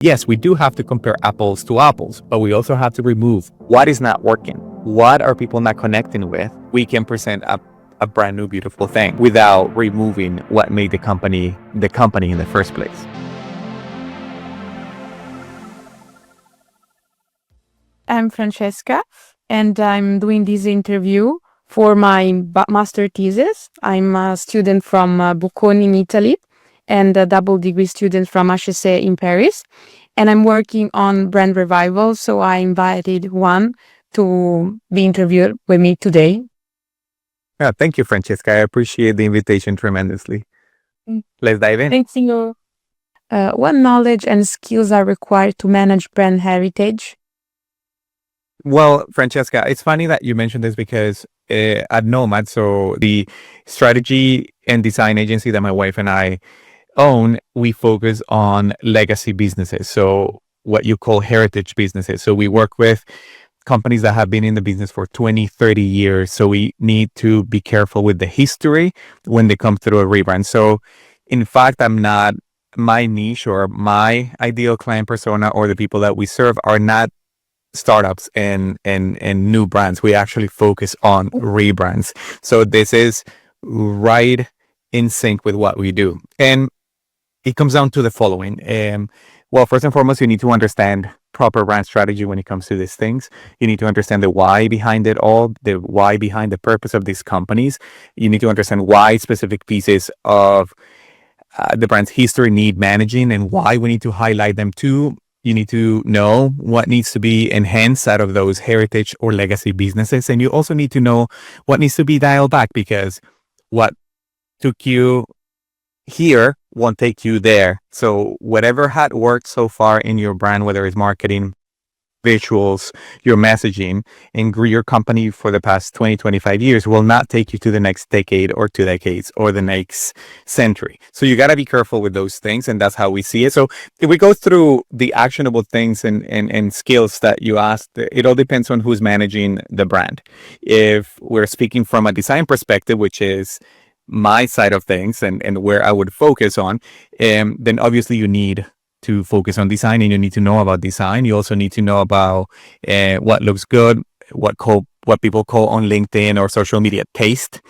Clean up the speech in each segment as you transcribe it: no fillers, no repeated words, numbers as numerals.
Yes, we do have to compare apples to apples, but we also have to remove what is not working. What are people not connecting with? We can present a brand new, beautiful thing without removing what made the company in the first place. I'm Francesca, and I'm doing this interview for my master thesis. I'm a student from Bocconi in Italy and a double degree student from HEC in Paris. And I'm working on brand revival, so I invited Juan to be interviewed with me today. Yeah, thank you, Francesca. I appreciate the invitation tremendously. Let's dive in. Thanks, you. What knowledge and skills are required to manage brand heritage? Well, Francesca, it's funny that you mentioned this because at Nomad, so the strategy and design agency that my wife and I own, we focus on legacy businesses. So what you call heritage businesses. So we work with companies that have been in the business for 20, 30 years. So we need to be careful with the history when they come through a rebrand. So in fact, my niche or my ideal client persona or the people that we serve are not startups and new brands. We actually focus on rebrands. So this is right in sync with what we do. And it comes down to the following. Well, first and foremost, you need to understand proper brand strategy when it comes to these things. You need to understand the why behind it all, the why behind the purpose of these companies. You need to understand why specific pieces of the brand's history need managing and why we need to highlight them too. You need to know what needs to be enhanced out of those heritage or legacy businesses. And you also need to know what needs to be dialed back, because what took you here won't take you there. So whatever had worked so far in your brand, whether it's marketing, visuals, your messaging, and grew your company for the past 20, 25 years will not take you to the next decade or 2 decades or the next century. So you got to be careful with those things. And that's how we see it. So if we go through the actionable things and skills that you asked, it all depends on who's managing the brand. If we're speaking from a design perspective, which is my side of things and where I would focus on, then obviously you need to focus on design and you need to know about design. You also need to know about what looks good, what people call on LinkedIn or social media taste,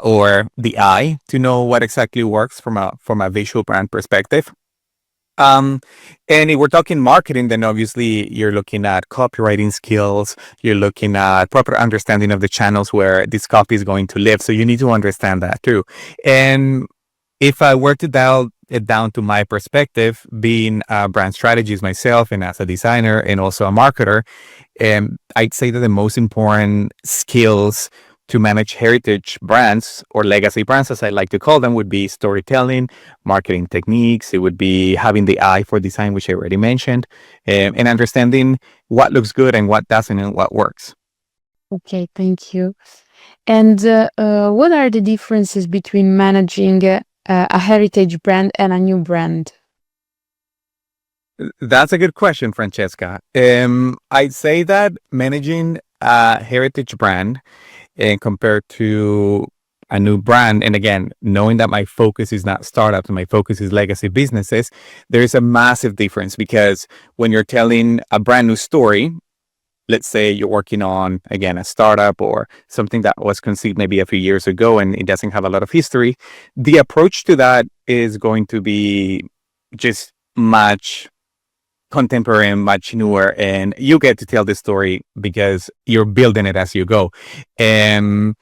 or the eye, to know what exactly works from a visual brand perspective. And if we're talking marketing, then obviously you're looking at copywriting skills. You're looking at proper understanding of the channels where this copy is going to live. So you need to understand that too. And if I were to dial it down to my perspective, being a brand strategist myself and as a designer and also a marketer, I'd say that the most important skills to manage heritage brands or legacy brands, as I like to call them, would be storytelling, marketing techniques. It would be having the eye for design, which I already mentioned, and understanding what looks good and what doesn't and what works. Okay, thank you. And what are the differences between managing a heritage brand and a new brand? That's a good question, Francesca. I'd say that managing a heritage brand and compared to a new brand, and again, knowing that my focus is not startups, my focus is legacy businesses, there's a massive difference, because when you're telling a brand new story, let's say you're working on, again, a startup or something that was conceived maybe a few years ago and it doesn't have a lot of history, the approach to that is going to be just much contemporary and much newer, and you get to tell the story because you're building it as you go. And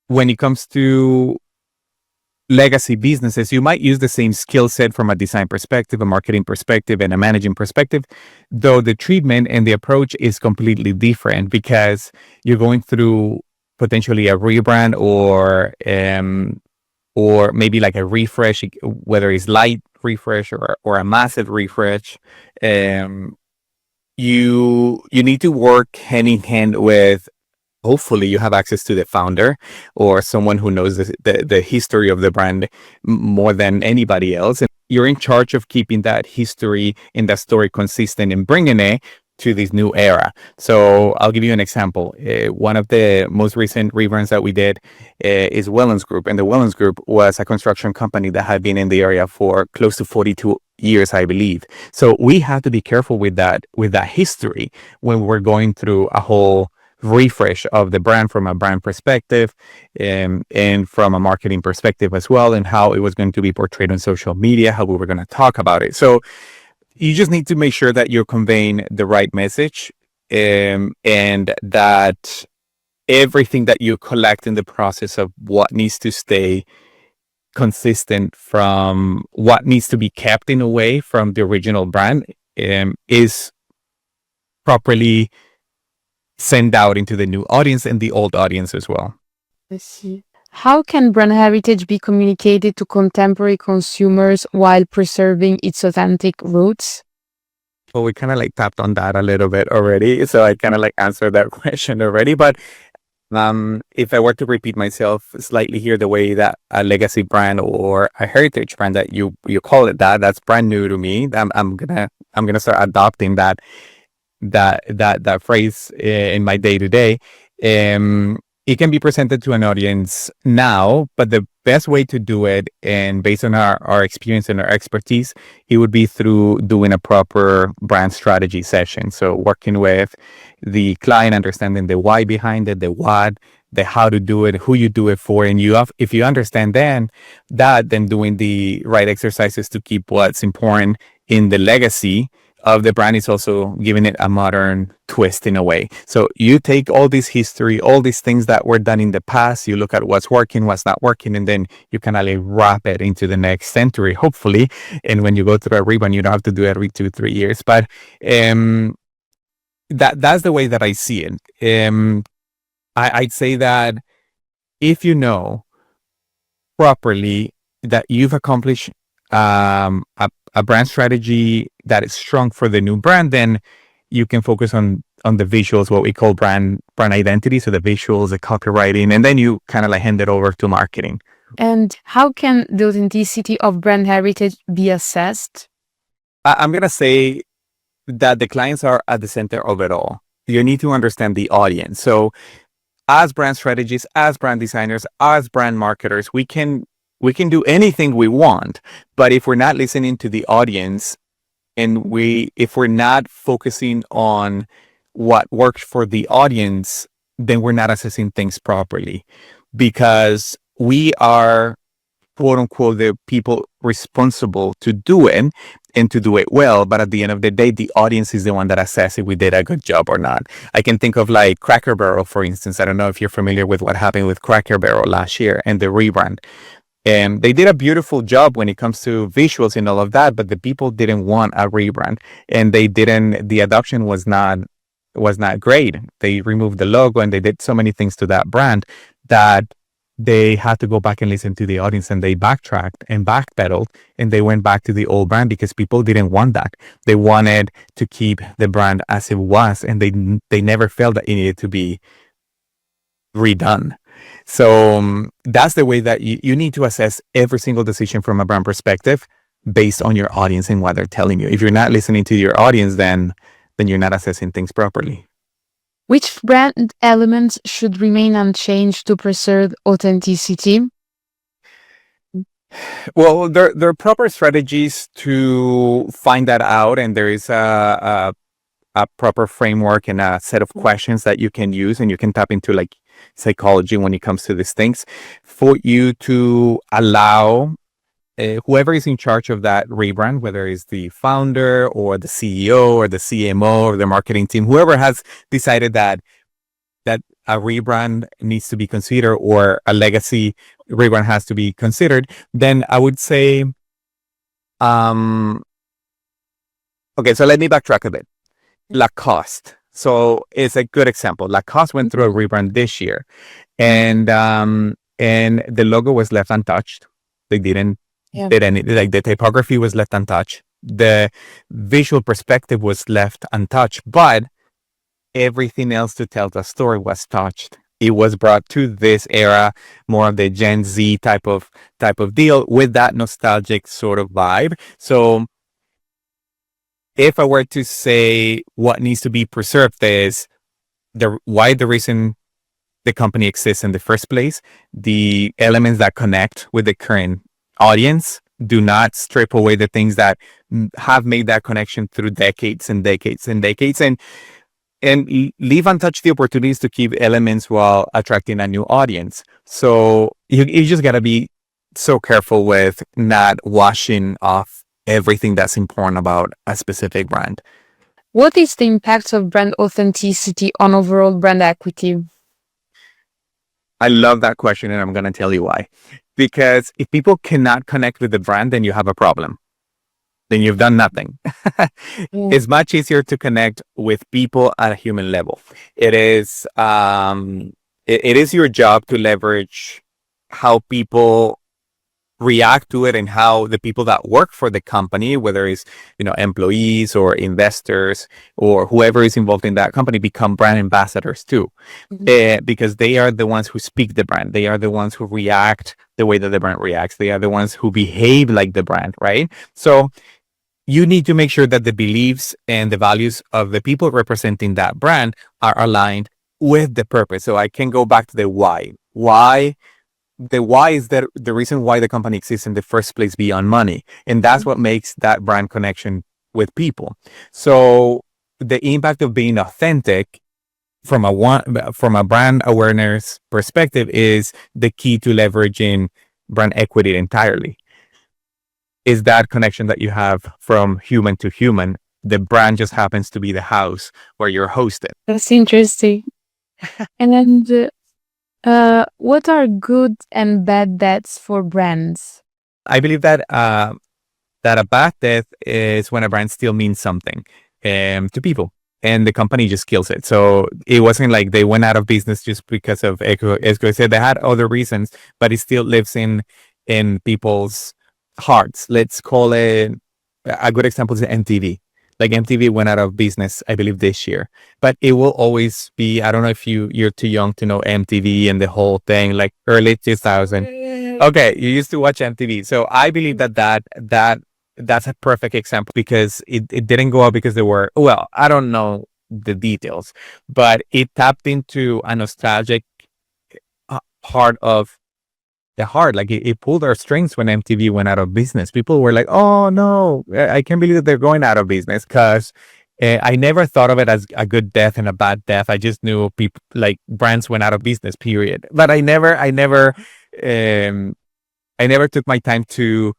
when it comes to legacy businesses, you might use the same skill set from a design perspective, a marketing perspective, and a managing perspective, though the treatment and the approach is completely different, because you're going through potentially a rebrand or maybe like a refresh, whether it's light refresh or a massive refresh. You need to work hand in hand with, hopefully you have access to the founder or someone who knows the history of the brand more than anybody else. And you're in charge of keeping that history and that story consistent and bringing it to this new era. So I'll give you an example. One of the most recent rebrands that we did is Wellens Group. And the Wellens Group was a construction company that had been in the area for close to 42 years, I believe. So we have to be careful with that history when we're going through a whole refresh of the brand from a brand perspective, and from a marketing perspective as well, and how it was going to be portrayed on social media, how we were going to talk about it. So you just need to make sure that you're conveying the right message, and that everything that you collect in the process of what needs to stay consistent from what needs to be kept in a way from the original brand, is properly sent out into the new audience and the old audience as well. I see. How can brand heritage be communicated to contemporary consumers while preserving its authentic roots? Well, we kind of like tapped on that a little bit already, so I kind of like answered that question already. But if I were to repeat myself slightly here, the way that a legacy brand or a heritage brand that you call it, that's brand new to me. I'm gonna start adopting that phrase in my day to day. It can be presented to an audience now, but the best way to do it, and based on our experience and our expertise, it would be through doing a proper brand strategy session. So working with the client, understanding the why behind it, the what, the how to do it, who you do it for, and if you understand then doing the right exercises to keep what's important in the legacy of the brand is also giving it a modern twist in a way. So you take all this history, all these things that were done in the past, you look at what's working, what's not working, and then you kind of like wrap it into the next century, hopefully. And when you go through a rebrand, you don't have to do it every 2-3 years. But that's the way that I see it. I'd say that if you know properly that you've accomplished a brand strategy that is strong for the new brand, then you can focus on the visuals, what we call brand identity. So the visuals, the copywriting, and then you kind of like hand it over to marketing. And how can the authenticity of brand heritage be assessed? I'm going to say that the clients are at the center of it all. You need to understand the audience. So as brand strategists, as brand designers, as brand marketers, we can do anything we want, but if we're not listening to the audience, and if we're not focusing on what works for the audience, then we're not assessing things properly, because we are, quote unquote, the people responsible to do it and to do it well. But at the end of the day, the audience is the one that assesses if we did a good job or not. I can think of like Cracker Barrel, for instance. I don't know if you're familiar with what happened with Cracker Barrel last year and the rebrand. And they did a beautiful job when it comes to visuals and all of that, but the people didn't want a rebrand, and the adoption was not great. They removed the logo and they did so many things to that brand that they had to go back and listen to the audience, and they backtracked and backpedaled, and they went back to the old brand because people didn't want that. They wanted to keep the brand as it was, and they never felt that it needed to be redone. So that's the way that you need to assess every single decision from a brand perspective based on your audience and what they're telling you. If you're not listening to your audience, then you're not assessing things properly. Which brand elements should remain unchanged to preserve authenticity? Well, there are proper strategies to find that out, and there is a proper framework and a set of questions that you can use, and you can tap into like psychology when it comes to these things for you to allow whoever is in charge of that rebrand, whether it's the founder or the CEO or the CMO or the marketing team, whoever has decided that a rebrand needs to be considered or a legacy rebrand has to be considered, then I would say, okay, so let me backtrack a bit. Lacoste. So it's a good example. Lacoste went through a rebrand this year, and the logo was left untouched. They didn't did any, like the typography was left untouched. The visual perspective was left untouched, but everything else to tell the story was touched. It was brought to this era, more of the Gen Z type of deal with that nostalgic sort of vibe. So if I were to say what needs to be preserved is the reason the company exists in the first place, the elements that connect with the current audience, Do not strip away the things that have made that connection through decades and decades and decades, and leave untouched the opportunities to keep elements while attracting a new audience. So you just got to be so careful with not washing off everything that's important about a specific brand. What is the impact of brand authenticity on overall brand equity? I love that question, and I'm going to tell you why. Because if people cannot connect with the brand, then you have a problem. Then you've done nothing. It's much easier to connect with people at a human level. It is it is your job to leverage how people react to it and how the people that work for the company, whether it's employees or investors or whoever is involved in that company, become brand ambassadors too. Because they are the ones who speak the brand. They are the ones who react the way that the brand reacts. They are the ones who behave like the brand, right? So you need to make sure that the beliefs and the values of the people representing that brand are aligned with the purpose. So I can go back to the why. The why is that the reason why the company exists in the first place beyond money. And that's what makes that brand connection with people. So the impact of being authentic from a brand awareness perspective is the key to leveraging brand equity entirely. Is that connection that you have from human to human. The brand just happens to be the house where you're hosted. That's interesting. And what are good and bad debts for brands? I believe that that a bad death is when a brand still means something to people, and the company just kills it. So it wasn't like they went out of business just because of Echo. As I said, they had other reasons, but it still lives in people's hearts. Let's call it a good example is MTV. Like MTV went out of business, I believe, this year, but it will always be. I don't know if you're too young to know MTV and the whole thing, like early 2000. Okay, you used to watch MTV, so I believe that's a perfect example because it didn't go out because they were, well, I don't know the details, but it tapped into a nostalgic part of the heart. Like it pulled our strings when MTV went out of business. People were like, oh no, I can't believe that they're going out of business, because I never thought of it as a good death and a bad death. I just knew people, like, brands went out of business, period. But I never took my time to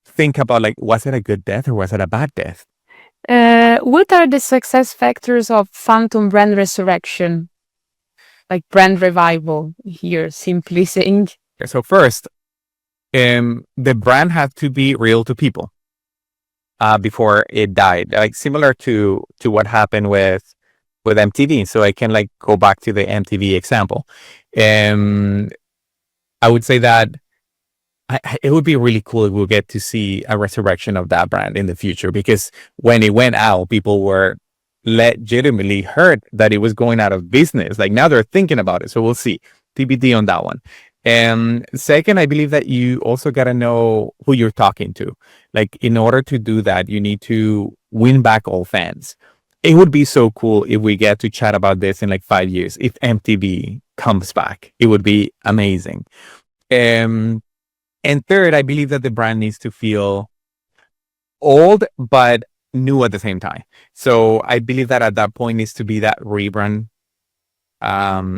think about, like, was it a good death or was it a bad death? What are the success factors of phantom brand resurrection? Like brand revival here, simply saying. So first, the brand had to be real to people before it died. Like similar to what happened with MTV. So I can, like, go back to the MTV example. I would say that it would be really cool if we'll get to see a resurrection of that brand in the future, because when it went out, people were legitimately hurt that it was going out of business. Like now they're thinking about it. So we'll see. TBD on that one. And second, I believe that you also got to know who you're talking to. Like in order to do that, you need to win back all fans. It would be so cool if we get to chat about this in like 5 years. If MTV comes back, it would be amazing. And third, I believe that the brand needs to feel old, but new at the same time. So I believe that at that point needs to be that rebrand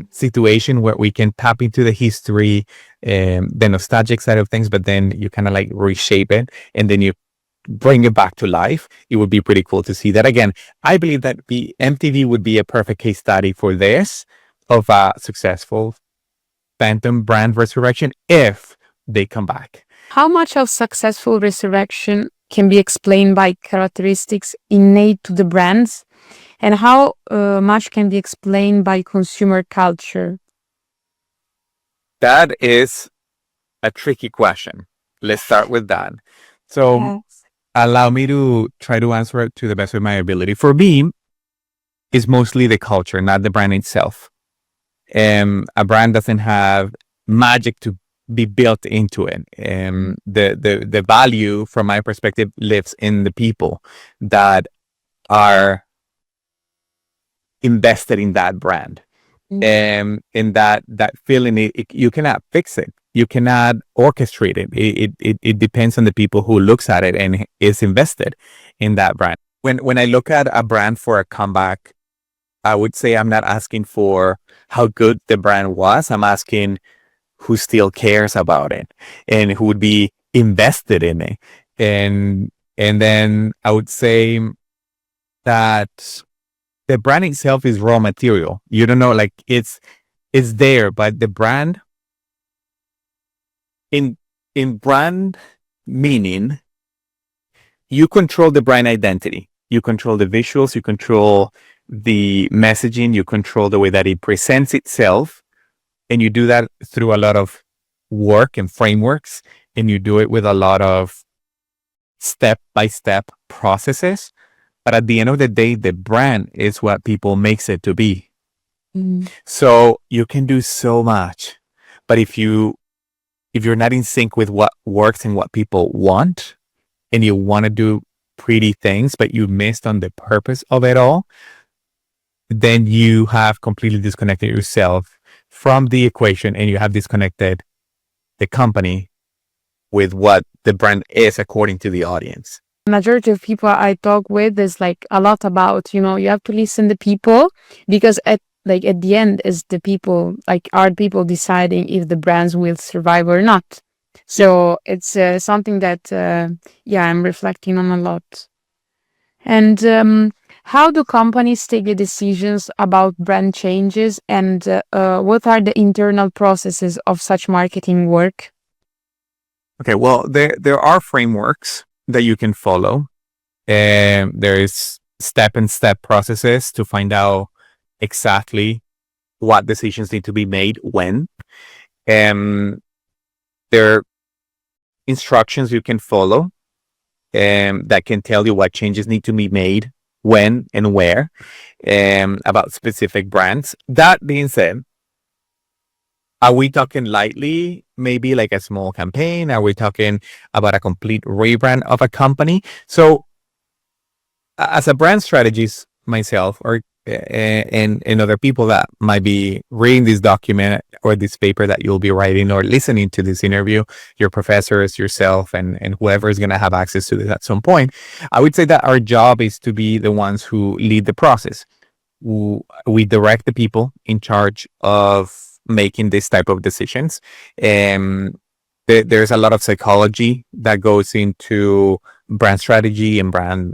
situation where we can tap into the history, the nostalgic side of things, but then you kind of like reshape it and then you bring it back to life. It would be pretty cool to see that again. I believe that the MTV would be a perfect case study for this, of a successful phantom brand resurrection if they come back. How much of successful resurrection can be explained by characteristics innate to the brands, and how much can be explained by consumer culture? That is a tricky question. Let's start with that. So Yes. allow me to try to answer it to the best of my ability. For me, it's mostly the culture, not the brand itself. A brand doesn't have magic to be built into it. The value, from my perspective, lives in the people that are invested in that brand. In that feeling, you cannot fix it. you cannot orchestrate it. It depends on the people who looks at it and is invested in that brand. When I look at a brand for a comeback, I would say I'm not asking for how good the brand was. I'm asking who still cares about it and who would be invested in it. And then I would say that the brand itself is raw material. You don't know, like it's there, but the brand in brand meaning, you control the brand identity. You control the visuals, you control the messaging, you control the way that it presents itself. And you do that through a lot of work and frameworks. And you do it with a lot of step-by-step processes. But at the end of the day, the brand is what people makes it to be. So you can do so much. But if you're not in sync with what works and what people want, and you want to do pretty things, but you missed on the purpose of it all, then you have completely disconnected yourself from the equation, and you have disconnected the company with what the brand is according to the audience. Majority of people I talk with is like a lot about, you have to listen to people, because at the end is the people, like are people deciding if the brands will survive or not. So it's something that I'm reflecting on a lot. And how do companies take the decisions about brand changes, and what are the internal processes of such marketing work? Okay, well, there are frameworks that you can follow. There is step-and-step processes to find out exactly what decisions need to be made when. There are instructions you can follow that can tell you what changes need to be made when and where about specific brands. That being said, are we talking lightly, maybe like a small campaign? Are we talking about a complete rebrand of a company? So as a brand strategist myself, or and other people that might be reading this document or this paper that you'll be writing or listening to this interview, your professors, yourself, and whoever is going to have access to this at some point, I would say that our job is to be the ones who lead the process. We direct the people in charge of making this type of decisions. There's a lot of psychology that goes into brand strategy and brand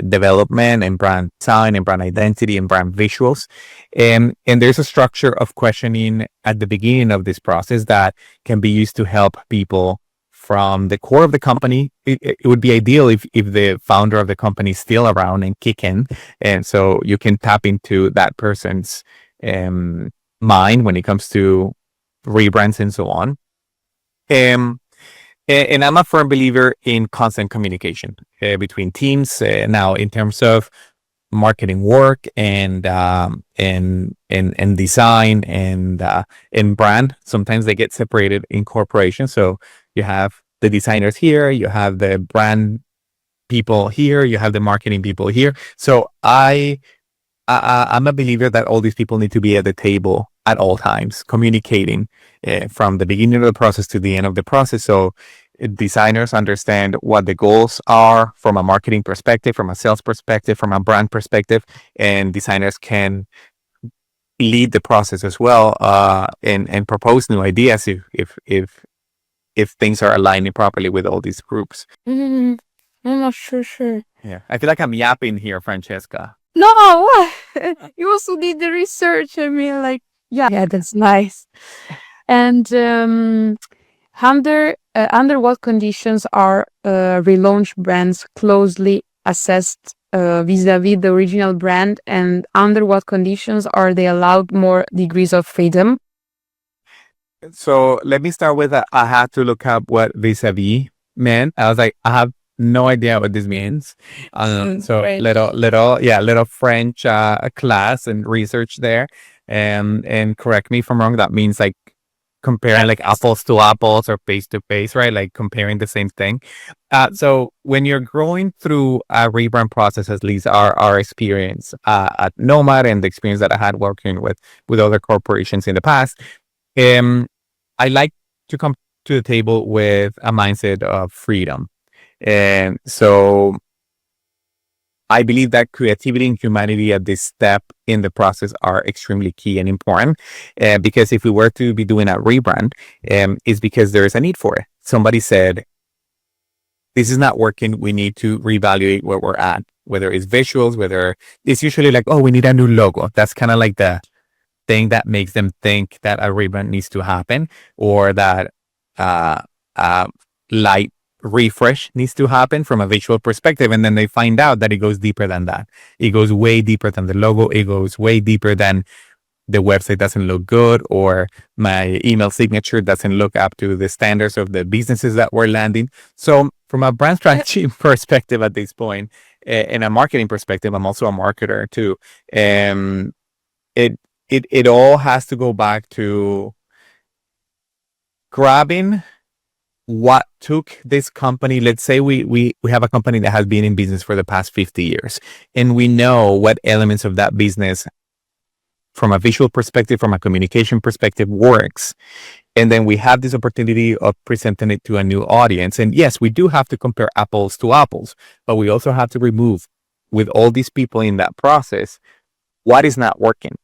development and brand design and brand identity and brand visuals. And there's a structure of questioning at the beginning of this process that can be used to help people from the core of the company. It would be ideal if the founder of the company is still around and kicking. And so you can tap into that person's mind when it comes to rebrands and so on. And I'm a firm believer in constant communication between teams. Now, in terms of marketing work and design and brand, sometimes they get separated in corporations. So you have the designers here, you have the brand people here, you have the marketing people here. So I'm a believer that all these people need to be at the table at all times, communicating from the beginning of the process to the end of the process. So designers understand what the goals are from a marketing perspective, from a sales perspective, from a brand perspective, and designers can lead the process as well and propose new ideas if things are aligning properly with all these groups. Mm-hmm. No, sure. Yeah, I feel like I'm yapping here, Francesca. No, you also did the research. I mean, like, yeah, that's nice. And under what conditions are relaunch brands closely assessed vis-a-vis the original brand, and under what conditions are they allowed more degrees of freedom? So let me start with I had to look up what vis-a-vis meant. I was like, I have no idea what this means. So French. little French class and research there. And correct me if I'm wrong, that means like comparing like apples to apples or paste to paste, right? Like comparing the same thing. So when you're going through a rebrand process, at least our experience at Nomad and the experience that I had working with other corporations in the past, I like to come to the table with a mindset of freedom. And so I believe that creativity and humanity at this step in the process are extremely key and important. Because if we were to be doing a rebrand, it's because there is a need for it. Somebody said, this is not working. We need to reevaluate where we're at, whether it's visuals, whether it's usually like, oh, we need a new logo. That's kind of like the thing that makes them think that a rebrand needs to happen, or that light refresh needs to happen from a visual perspective. And then they find out that it goes deeper than that. It goes way deeper than the logo. It goes way deeper than the website doesn't look good, or my email signature doesn't look up to the standards of the businesses that we're landing. So from a brand strategy perspective at this point, and a marketing perspective, I'm also a marketer too. It all has to go back to grabbing what took this company. Let's say we have a company that has been in business for the past 50 years, and we know what elements of that business from a visual perspective, from a communication perspective, works. And then we have this opportunity of presenting it to a new audience. And yes, we do have to compare apples to apples, but we also have to remove, with all these people in that process, what is not working,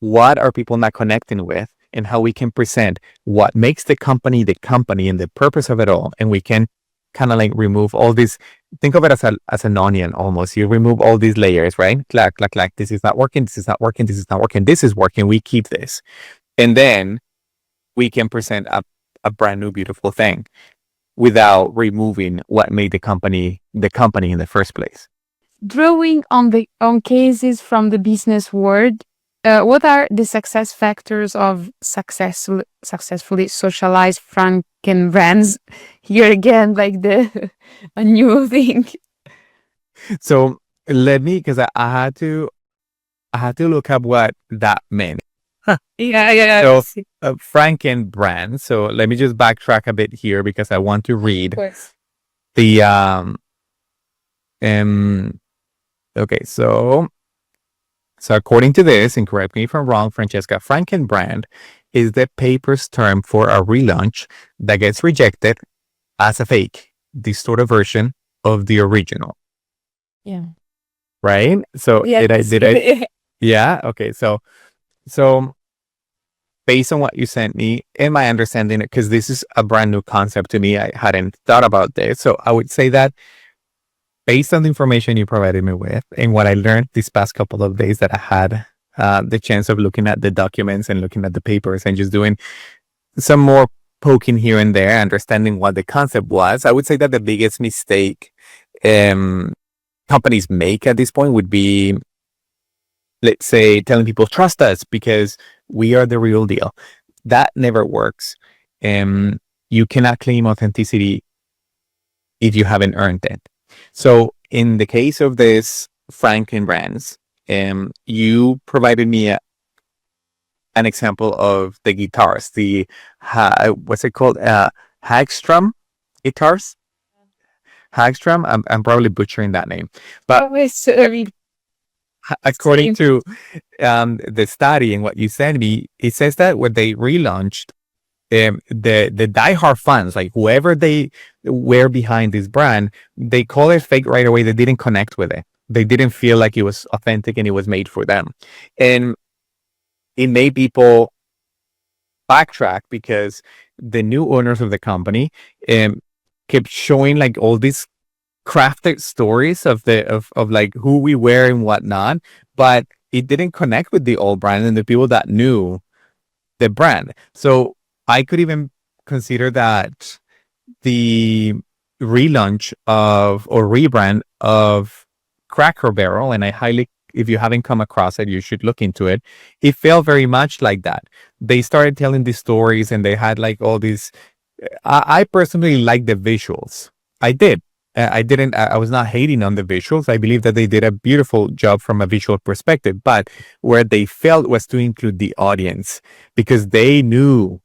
what are people not connecting with, and how we can present what makes the company and the purpose of it all. And we can kind of like remove all this. Think of it as an onion almost. You remove all these layers, right? Clack, clack, clack. This is not working. This is not working. This is not working. This is working. We keep this. And then we can present a brand new, beautiful thing without removing what made the company in the first place. Drawing on cases from the business world, what are the success factors of successfully socialized Frankenbrands? Here again, like a new thing. So let me, because I had to look up what that meant. Yeah. So Frankenbrand. So let me just backtrack a bit here, because I want to read the okay, so according to this, and correct me if I'm wrong, Francesca, Frankenbrand is the paper's term for a relaunch that gets rejected as a fake, distorted version of the original. Yeah. Right? So did I yeah, okay. So based on what you sent me and my understanding, because this is a brand new concept to me, I hadn't thought about this. So I would say that based on the information you provided me with and what I learned these past couple of days that I had the chance of looking at the documents and looking at the papers and just doing some more poking here and there, understanding what the concept was, I would say that the biggest mistake companies make at this point would be, let's say, telling people, trust us because we are the real deal. That never works. You cannot claim authenticity if you haven't earned it. So in the case of this Frankenbrands, you provided me an example of the guitars, what's it called? Hagstrom guitars? Hagstrom? I'm probably butchering that name. But according to the study and what you sent me, it says that when they relaunched, the diehard fans, like whoever they were behind this brand, they call it fake right away. They didn't connect with it. They didn't feel like it was authentic and it was made for them. And it made people backtrack because the new owners of the company kept showing like all these crafted stories of like who we were and whatnot, but it didn't connect with the old brand and the people that knew the brand. So I could even consider that the relaunch of or rebrand of Cracker Barrel, and I highly, if you haven't come across it, you should look into it. It felt very much like that. They started telling these stories and they had like all these. I personally like the visuals. I did. I was not hating on the visuals. I believe that they did a beautiful job from a visual perspective, but where they failed was to include the audience, because they knew.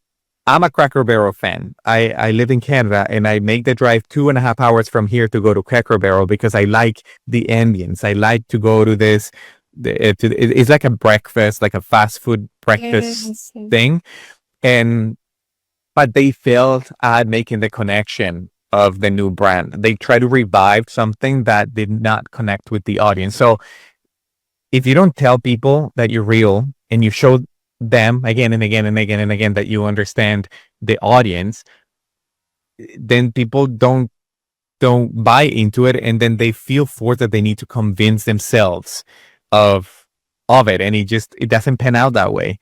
I'm a Cracker Barrel fan. I live in Canada and I make the drive 2.5 hours from here to go to Cracker Barrel because I like the ambience. I like to go to this. It's like a breakfast, like a fast food breakfast thing. And but they failed at making the connection of the new brand. They try to revive something that did not connect with the audience. So if you don't tell people that you're real and you show them again and again and again and again that you understand the audience, then people don't buy into it, and then they feel forced that they need to convince themselves of it, and it doesn't pan out that way,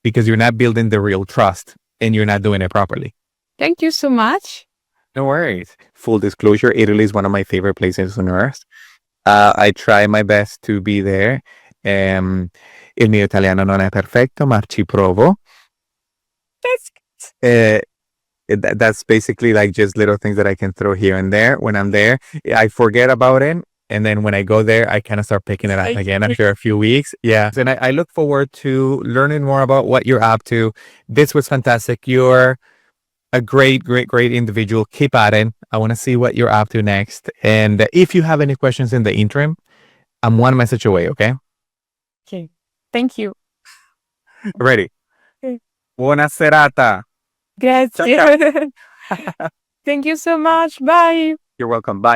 because you're not building the real trust and you're not doing it properly. Thank you so much. No worries. Full disclosure, Italy is one of my favorite places on earth. I try my best to be there. Il mio italiano non è perfetto, ma ci provo. That's basically like just little things that I can throw here and there. When I'm there, I forget about it. And then when I go there, I kind of start picking it up again after a few weeks. Yeah. And I look forward to learning more about what you're up to. This was fantastic. You're a great individual. Keep at it. I want to see what you're up to next. And if you have any questions in the interim, I'm one message away, okay? Okay. Thank you. Ready. Okay. Buona serata. Grazie. Thank you so much. Bye. You're welcome. Bye.